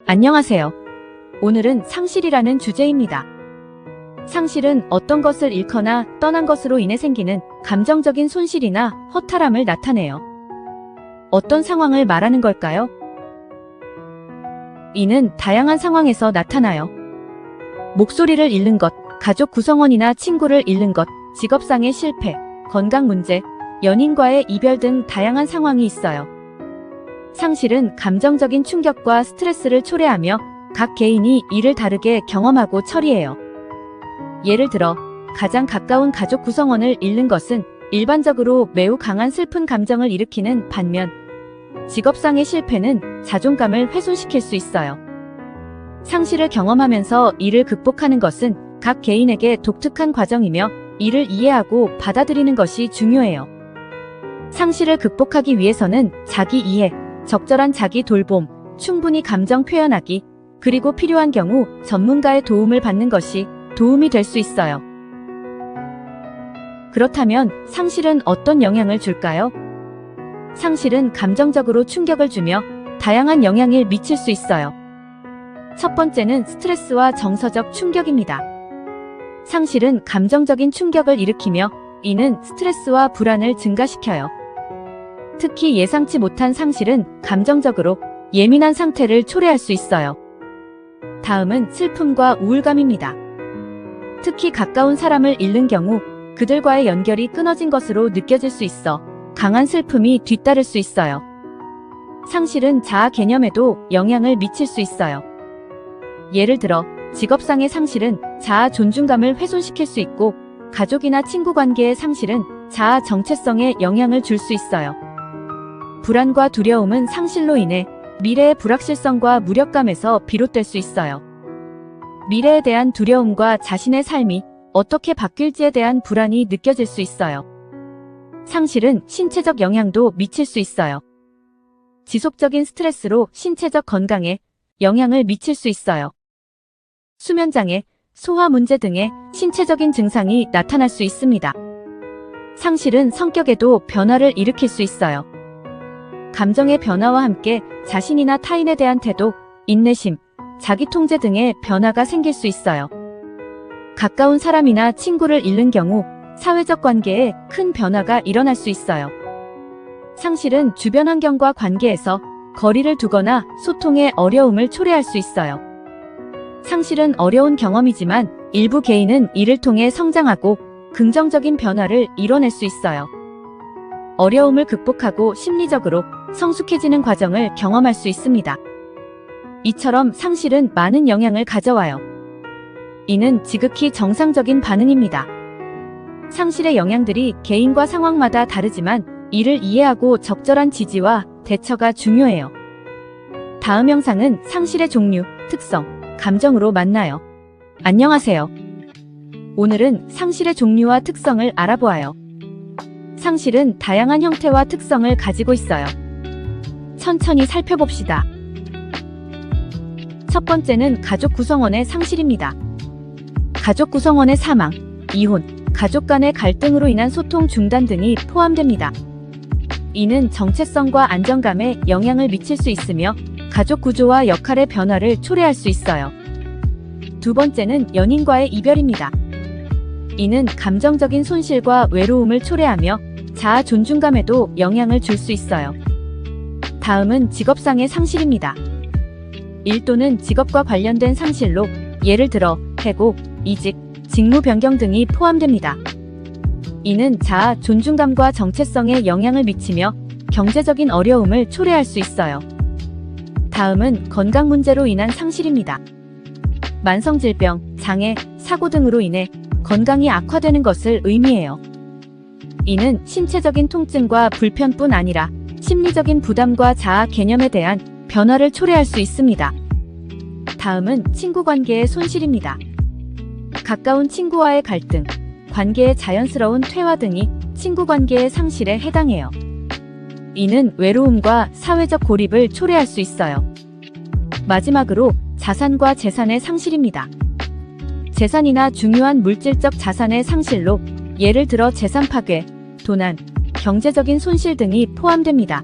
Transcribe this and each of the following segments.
안녕하세요. 오늘은 상실이라는 주제입니다. 상실은 어떤 것을 잃거나 떠난 것으로 인해 생기는 감정적인 손실이나 허탈함을 나타내요. 어떤 상황을 말하는 걸까요? 이는 다양한 상황에서 나타나요. 목소리를 잃는 것, 가족 구성원이나 친구를 잃는 것, 직업상의 실패, 건강 문제, 연인과의 이별 등 다양한 상황이 있어요. 상실은 감정적인 충격과 스트레스를 초래하며 각 개인이 이를 다르게 경험하고 처리해요. 예를 들어 가장 가까운 가족 구성원을 잃는 것은 일반적으로 매우 강한 슬픈 감정을 일으키는 반면, 직업상의 실패는 자존감을 훼손시킬 수 있어요. 상실을 경험하면서 이를 극복하는 것은 각 개인에게 독특한 과정이며 이를 이해하고 받아들이는 것이 중요해요. 상실을 극복하기 위해서는 자기 이해, 적절한 자기 돌봄, 충분히 감정 표현하기, 그리고 필요한 경우 전문가의 도움을 받는 것이 도움이 될 수 있어요. 그렇다면 상실은 어떤 영향을 줄까요? 상실은 감정적으로 충격을 주며 다양한 영향을 미칠 수 있어요. 첫 번째는 스트레스와 정서적 충격입니다. 상실은 감정적인 충격을 일으키며 이는 스트레스와 불안을 증가시켜요. 특히 예상치 못한 상실은 감정적으로 예민한 상태를 초래할 수 있어요. 다음은 슬픔과 우울감입니다. 특히 가까운 사람을 잃는 경우 그들과의 연결이 끊어진 것으로 느껴질 수 있어 강한 슬픔이 뒤따를 수 있어요. 상실은 자아 개념에도 영향을 미칠 수 있어요. 예를 들어 직업상의 상실은 자아 존중감을 훼손시킬 수 있고, 가족이나 친구 관계의 상실은 자아 정체성에 영향을 줄 수 있어요. 불안과 두려움은 상실로 인해 미래의 불확실성과 무력감에서 비롯될 수 있어요. 미래에 대한 두려움과 자신의 삶이 어떻게 바뀔지에 대한 불안이 느껴질 수 있어요. 상실은 신체적 영향도 미칠 수 있어요. 지속적인 스트레스로 신체적 건강에 영향을 미칠 수 있어요. 수면장애, 소화 문제 등의 신체적인 증상이 나타날 수 있습니다. 상실은 성격에도 변화를 일으킬 수 있어요. 감정의 변화와 함께 자신이나 타인에 대한 태도, 인내심, 자기통제 등의 변화가 생길 수 있어요. 가까운 사람이나 친구를 잃는 경우 사회적 관계에 큰 변화가 일어날 수 있어요. 상실은 주변 환경과 관계에서 거리를 두거나 소통에 어려움을 초래할 수 있어요. 상실은 어려운 경험이지만 일부 개인은 이를 통해 성장하고 긍정적인 변화를 이뤄낼 수 있어요. 어려움을 극복하고 심리적으로 성숙해지는 과정을 경험할 수 있습니다. 이처럼 상실은 많은 영향을 가져와요. 이는 지극히 정상적인 반응입니다. 상실의 영향들이 개인과 상황마다 다르지만 이를 이해하고 적절한 지지와 대처가 중요해요. 다음 영상은 상실의 종류, 특성, 감정으로 만나요. 안녕하세요. 오늘은 상실의 종류와 특성을 알아보아요. 상실은 다양한 형태와 특성을 가지고 있어요. 천천히 살펴봅시다. 첫 번째는 가족 구성원의 상실입니다. 가족 구성원의 사망, 이혼, 가족 간의 갈등으로 인한 소통 중단 등이 포함됩니다. 이는 정체성과 안정감에 영향을 미칠 수 있으며 가족 구조와 역할의 변화를 초래할 수 있어요. 두 번째는 연인과의 이별입니다. 이는 감정적인 손실과 외로움을 초래하며 자아 존중감에도 영향을 줄 수 있어요. 다음은 직업상의 상실입니다. 일 또는 직업과 관련된 상실로 예를 들어 해고, 이직, 직무 변경 등이 포함됩니다. 이는 자아 존중감과 정체성에 영향을 미치며 경제적인 어려움을 초래할 수 있어요. 다음은 건강 문제로 인한 상실입니다. 만성질병, 장애, 사고 등으로 인해 건강이 악화되는 것을 의미해요. 이는 신체적인 통증과 불편뿐 아니라 심리적인 부담과 자아 개념에 대한 변화를 초래할 수 있습니다. 다음은 친구 관계의 손실입니다. 가까운 친구와의 갈등, 관계의 자연스러운 퇴화 등이 친구 관계의 상실에 해당해요. 이는 외로움과 사회적 고립을 초래할 수 있어요. 마지막으로 자산과 재산의 상실입니다. 재산이나 중요한 물질적 자산의 상실로 예를 들어 재산 파괴, 도난, 경제적인 손실 등이 포함됩니다.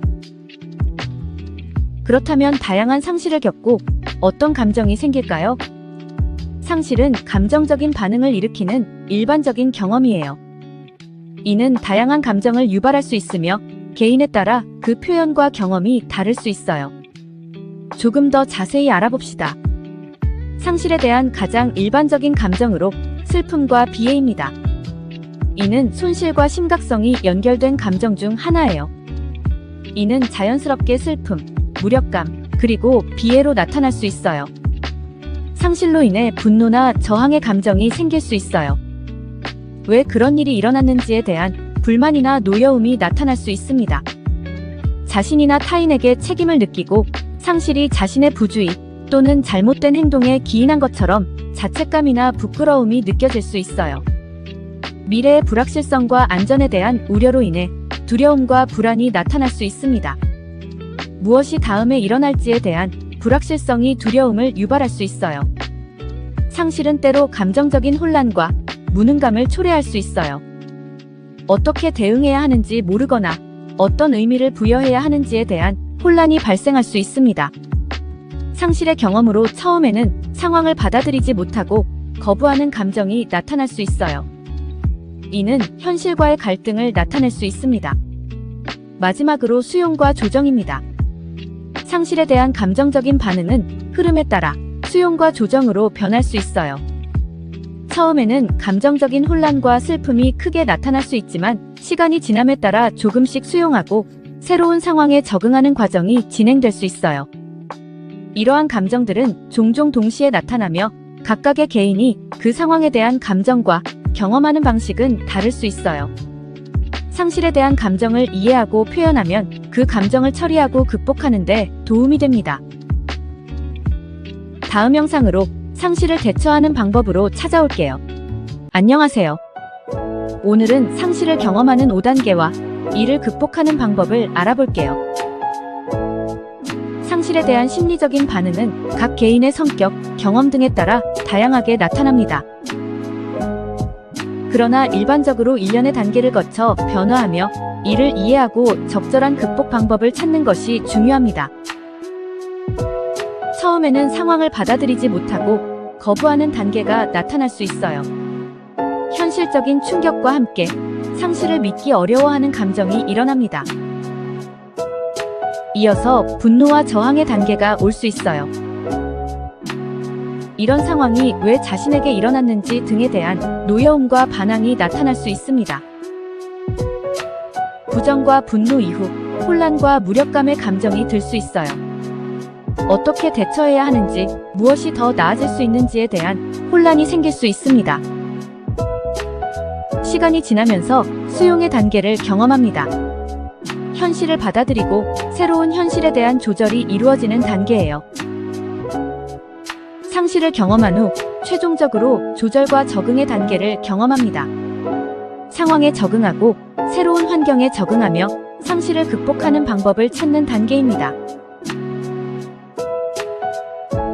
그렇다면 다양한 상실을 겪고 어떤 감정이 생길까요? 상실은 감정적인 반응을 일으키는 일반적인 경험이에요. 이는 다양한 감정을 유발할 수 있으며 개인에 따라 그 표현과 경험이 다를 수 있어요. 조금 더 자세히 알아봅시다. 상실에 대한 가장 일반적인 감정으로 슬픔과 비애입니다. 이는 손실과 심각성이 연결된 감정 중 하나예요. 이는 자연스럽게 슬픔, 무력감, 그리고 비애로 나타날 수 있어요. 상실로 인해 분노나 저항의 감정이 생길 수 있어요. 왜 그런 일이 일어났는지에 대한 불만이나 노여움이 나타날 수 있습니다. 자신이나 타인에게 책임을 느끼고 상실이 자신의 부주의 또는 잘못된 행동에 기인한 것처럼 자책감이나 부끄러움이 느껴질 수 있어요. 미래의 불확실성과 안전에 대한 우려로 인해 두려움과 불안이 나타날 수 있습니다. 무엇이 다음에 일어날지에 대한 불확실성이 두려움을 유발할 수 있어요. 상실은 때로 감정적인 혼란과 무능감을 초래할 수 있어요. 어떻게 대응해야 하는지 모르거나 어떤 의미를 부여해야 하는지에 대한 혼란이 발생할 수 있습니다. 상실의 경험으로 처음에는 상황을 받아들이지 못하고 거부하는 감정이 나타날 수 있어요. 이는 현실과의 갈등을 나타낼 수 있습니다. 마지막으로 수용과 조정입니다. 상실에 대한 감정적인 반응은 흐름에 따라 수용과 조정으로 변할 수 있어요. 처음에는 감정적인 혼란과 슬픔이 크게 나타날 수 있지만 시간이 지남에 따라 조금씩 수용하고 새로운 상황에 적응하는 과정이 진행될 수 있어요. 이러한 감정들은 종종 동시에 나타나며 각각의 개인이 그 상황에 대한 감정과 경험하는 방식은 다를 수 있어요. 상실에 대한 감정을 이해하고 표현하면 그 감정을 처리하고 극복하는 데 도움이 됩니다. 다음 영상으로 상실을 대처하는 방법으로 찾아올게요. 안녕하세요. 오늘은 상실을 경험하는 5단계와 이를 극복하는 방법을 알아볼게요. 상실에 대한 심리적인 반응은 각 개인의 성격, 경험 등에 따라 다양하게 나타납니다. 그러나 일반적으로 일련의 단계를 거쳐 변화하며 이를 이해하고 적절한 극복 방법을 찾는 것이 중요합니다. 처음에는 상황을 받아들이지 못하고 거부하는 단계가 나타날 수 있어요. 현실적인 충격과 함께 상실을 믿기 어려워하는 감정이 일어납니다. 이어서 분노와 저항의 단계가 올 수 있어요. 이런 상황이 왜 자신에게 일어났는지 등에 대한 노여움과 반항이 나타날 수 있습니다. 부정과 분노 이후 혼란과 무력감의 감정이 들 수 있어요. 어떻게 대처해야 하는지, 무엇이 더 나아질 수 있는지에 대한 혼란이 생길 수 있습니다. 시간이 지나면서 수용의 단계를 경험합니다. 현실을 받아들이고 새로운 현실에 대한 조절이 이루어지는 단계예요. 상실을 경험한 후 최종적으로 조절과 적응의 단계를 경험합니다. 상황에 적응하고 새로운 환경에 적응하며 상실을 극복하는 방법을 찾는 단계입니다.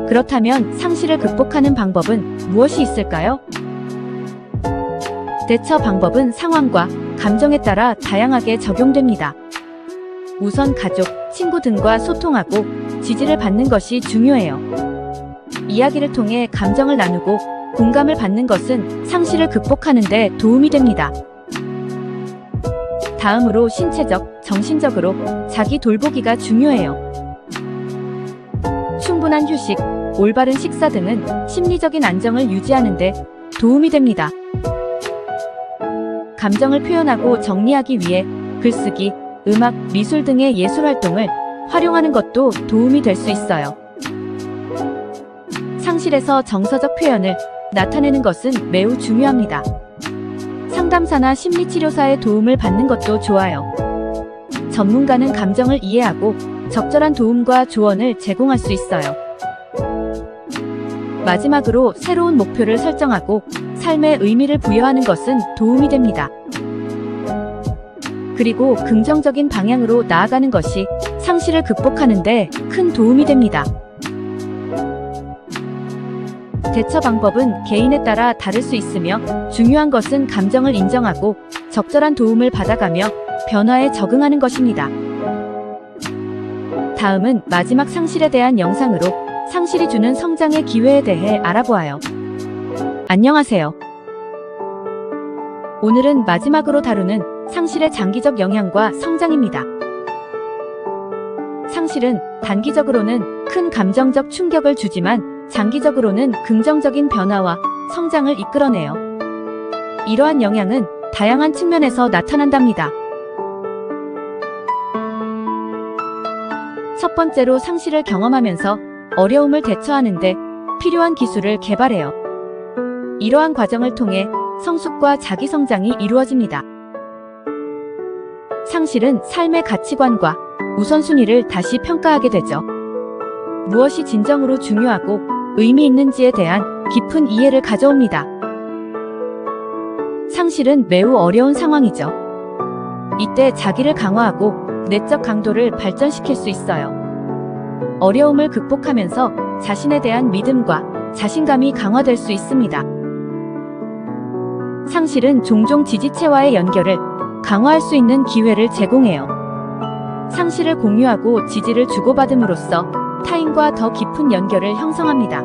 그렇다면 상실을 극복하는 방법은 무엇이 있을까요? 대처 방법은 상황과 감정에 따라 다양하게 적용됩니다. 우선 가족, 친구 등과 소통하고 지지를 받는 것이 중요해요. 이야기를 통해 감정을 나누고 공감을 받는 것은 상실을 극복하는 데 도움이 됩니다. 다음으로 신체적, 정신적으로 자기 돌보기가 중요해요. 충분한 휴식, 올바른 식사 등은 심리적인 안정을 유지하는 데 도움이 됩니다. 감정을 표현하고 정리하기 위해 글쓰기, 음악, 미술 등의 예술 활동을 활용하는 것도 도움이 될 수 있어요. 상실에서 정서적 표현을 나타내는 것은 매우 중요합니다. 상담사나 심리치료사의 도움을 받는 것도 좋아요. 전문가는 감정을 이해하고 적절한 도움과 조언을 제공할 수 있어요. 마지막으로 새로운 목표를 설정하고 삶의 의미를 부여하는 것은 도움이 됩니다. 그리고 긍정적인 방향으로 나아가는 것이 상실을 극복하는 데 큰 도움이 됩니다. 대처 방법은 개인에 따라 다를 수 있으며 중요한 것은 감정을 인정하고 적절한 도움을 받아가며 변화에 적응하는 것입니다. 다음은 마지막 상실에 대한 영상으로 상실이 주는 성장의 기회에 대해 알아보아요. 안녕하세요. 오늘은 마지막으로 다루는 상실의 장기적 영향과 성장입니다. 상실은 단기적으로는 큰 감정적 충격을 주지만 장기적으로는 긍정적인 변화와 성장을 이끌어내요. 이러한 영향은 다양한 측면에서 나타난답니다. 첫 번째로 상실을 경험하면서 어려움을 대처하는데 필요한 기술을 개발해요. 이러한 과정을 통해 성숙과 자기 성장이 이루어집니다. 상실은 삶의 가치관과 우선순위를 다시 평가하게 되죠. 무엇이 진정으로 중요하고 의미 있는지에 대한 깊은 이해를 가져옵니다. 상실은 매우 어려운 상황이죠. 이때 자기를 강화하고 내적 강도를 발전시킬 수 있어요. 어려움을 극복하면서 자신에 대한 믿음과 자신감이 강화될 수 있습니다. 상실은 종종 지지체와의 연결을 강화할 수 있는 기회를 제공해요. 상실을 공유하고 지지를 주고받음으로써 타인과 더 깊은 연결을 형성합니다.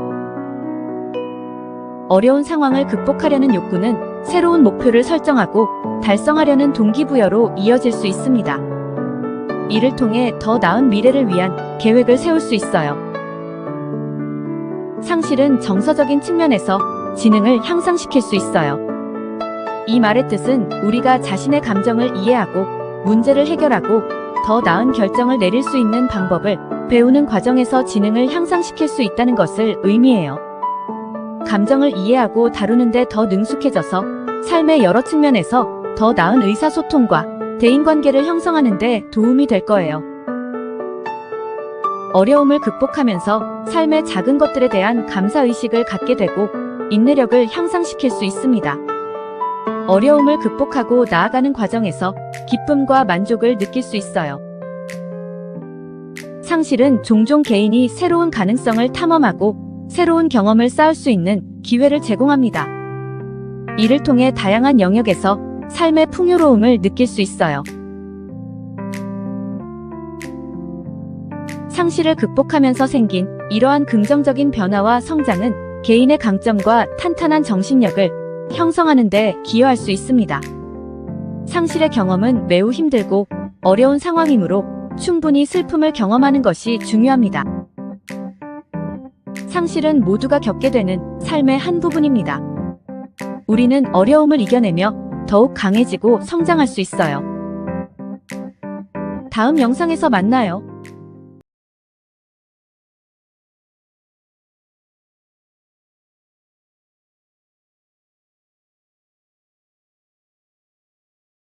어려운 상황을 극복하려는 욕구는 새로운 목표를 설정하고 달성하려는 동기부여로 이어질 수 있습니다. 이를 통해 더 나은 미래를 위한 계획을 세울 수 있어요. 상실은 정서적인 측면에서 지능을 향상시킬 수 있어요. 이 말의 뜻은 우리가 자신의 감정을 이해하고 문제를 해결하고 더 나은 결정을 내릴 수 있는 방법을 배우는 과정에서 지능을 향상시킬 수 있다는 것을 의미해요. 감정을 이해하고 다루는데 더 능숙해져서 삶의 여러 측면에서 더 나은 의사소통과 대인관계를 형성하는 데 도움이 될 거예요. 어려움을 극복하면서 삶의 작은 것들에 대한 감사의식을 갖게 되고 인내력을 향상시킬 수 있습니다. 어려움을 극복하고 나아가는 과정에서 기쁨과 만족을 느낄 수 있어요. 상실은 종종 개인이 새로운 가능성을 탐험하고 새로운 경험을 쌓을 수 있는 기회를 제공합니다. 이를 통해 다양한 영역에서 삶의 풍요로움을 느낄 수 있어요. 상실을 극복하면서 생긴 이러한 긍정적인 변화와 성장은 개인의 강점과 탄탄한 정신력을 형성하는 데 기여할 수 있습니다. 상실의 경험은 매우 힘들고 어려운 상황이므로 충분히 슬픔을 경험하는 것이 중요합니다. 상실은 모두가 겪게 되는 삶의 한 부분입니다. 우리는 어려움을 이겨내며 더욱 강해지고 성장할 수 있어요. 다음 영상에서 만나요.